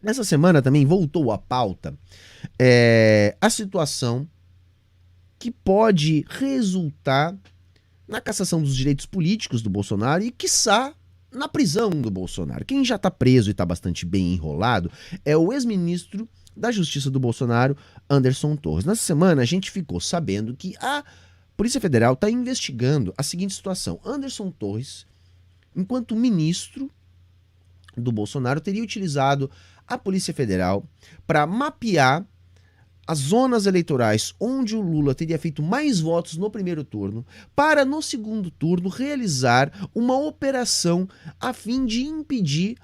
Nessa semana também voltou à pauta a situação que pode resultar na cassação dos direitos políticos do Bolsonaro e, quiçá, na prisão do Bolsonaro. Quem já está preso e está bastante bem enrolado é o ex-ministro da Justiça do Bolsonaro, Anderson Torres. Nessa semana, a gente ficou sabendo que a Polícia Federal está investigando a seguinte situação. Anderson Torres, enquanto ministro do Bolsonaro, teria utilizado a Polícia Federal para mapear as zonas eleitorais onde o Lula teria feito mais votos no primeiro turno, para no segundo turno realizar uma operação a fim de impedir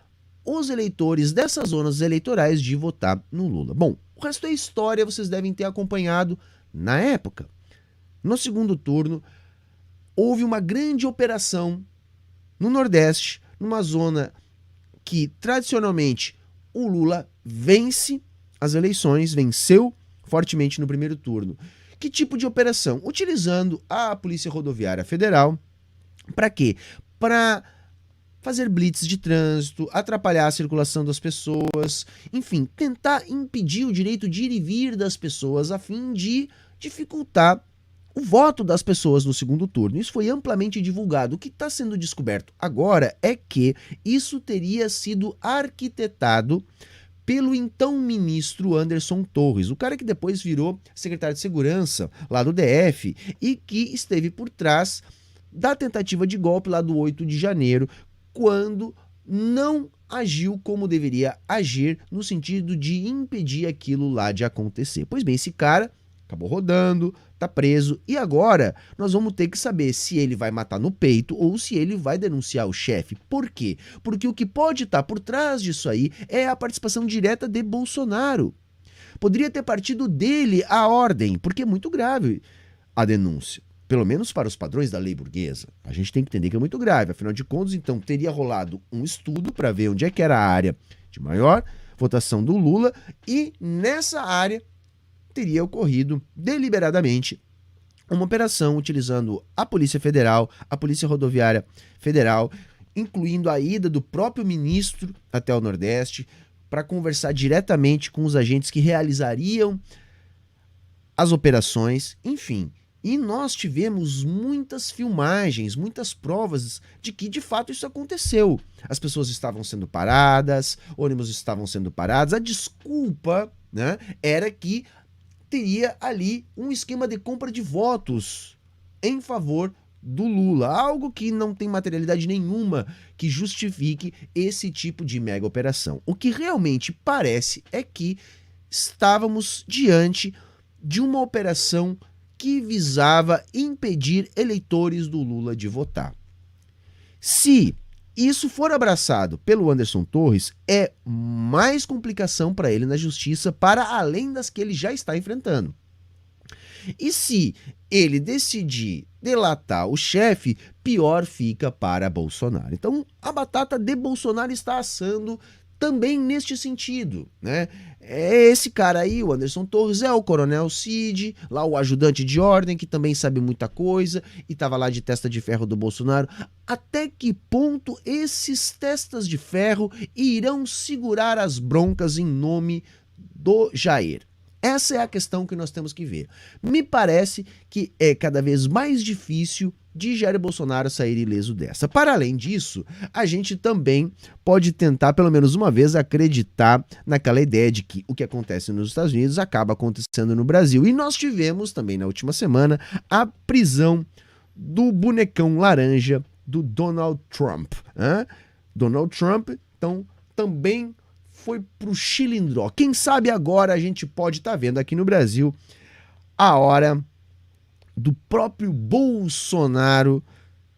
os eleitores dessas zonas eleitorais de votar no Lula. Bom, o resto é história, vocês devem ter acompanhado na época. No segundo turno, houve uma grande operação no Nordeste, numa zona que tradicionalmente o Lula vence as eleições, venceu fortemente no primeiro turno. Que tipo de operação? Utilizando a Polícia Rodoviária Federal. Para quê? Para fazer blitz de trânsito, atrapalhar a circulação das pessoas, enfim, tentar impedir o direito de ir e vir das pessoas a fim de dificultar o voto das pessoas no segundo turno. Isso foi amplamente divulgado. O que está sendo descoberto agora é que isso teria sido arquitetado pelo então ministro Anderson Torres, o cara que depois virou secretário de Segurança lá do DF e que esteve por trás da tentativa de golpe lá do 8 de janeiro, quando não agiu como deveria agir no sentido de impedir aquilo lá de acontecer. Pois bem, esse cara acabou rodando, tá preso e agora nós vamos ter que saber se ele vai matar no peito ou se ele vai denunciar o chefe. Por quê? Porque o que pode estar por trás disso aí é a participação direta de Bolsonaro. Poderia ter partido dele a ordem, porque é muito grave a denúncia. Pelo menos para os padrões da lei burguesa. A gente tem que entender que é muito grave. Afinal de contas, então, teria rolado um estudo para ver onde é que era a área de maior votação do Lula e nessa área teria ocorrido deliberadamente uma operação utilizando a Polícia Federal, a Polícia Rodoviária Federal, incluindo a ida do próprio ministro até o Nordeste para conversar diretamente com os agentes que realizariam as operações, enfim. E nós tivemos muitas filmagens, muitas provas de que de fato isso aconteceu. As pessoas estavam sendo paradas, ônibus estavam sendo parados. A desculpa, né, era que teria ali um esquema de compra de votos em favor do Lula, algo que não tem materialidade nenhuma que justifique esse tipo de mega operação. O que realmente parece é que estávamos diante de uma operação que visava impedir eleitores do Lula de votar. Se isso for abraçado pelo Anderson Torres, é mais complicação para ele na justiça, para além das que ele já está enfrentando. E se ele decidir delatar o chefe, pior fica para Bolsonaro. Então, a batata de Bolsonaro está assando também neste sentido, né? É esse cara aí, o Anderson Torres, é o Coronel Cid, lá o ajudante de ordem, que também sabe muita coisa e estava lá de testa de ferro do Bolsonaro. Até que ponto esses testas de ferro irão segurar as broncas em nome do Jair? Essa é a questão que nós temos que ver. Me parece que é cada vez mais difícil de Jair Bolsonaro sair ileso dessa. Para além disso, a gente também pode tentar, pelo menos uma vez, acreditar naquela ideia de que o que acontece nos Estados Unidos acaba acontecendo no Brasil. E nós tivemos também na última semana a prisão do bonecão laranja do Donald Trump. Donald Trump, então, também foi pro chilindró. Quem sabe agora a gente pode estar vendo aqui no Brasil a hora do próprio Bolsonaro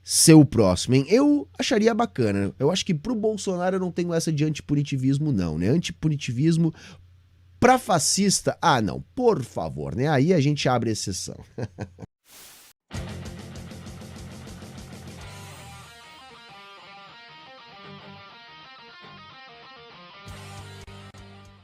ser o próximo, hein? Eu acharia bacana. Eu acho que pro Bolsonaro eu não tenho essa de antipunitivismo não, né? Antipunitivismo pra fascista, não, por favor, né? Aí a gente abre exceção.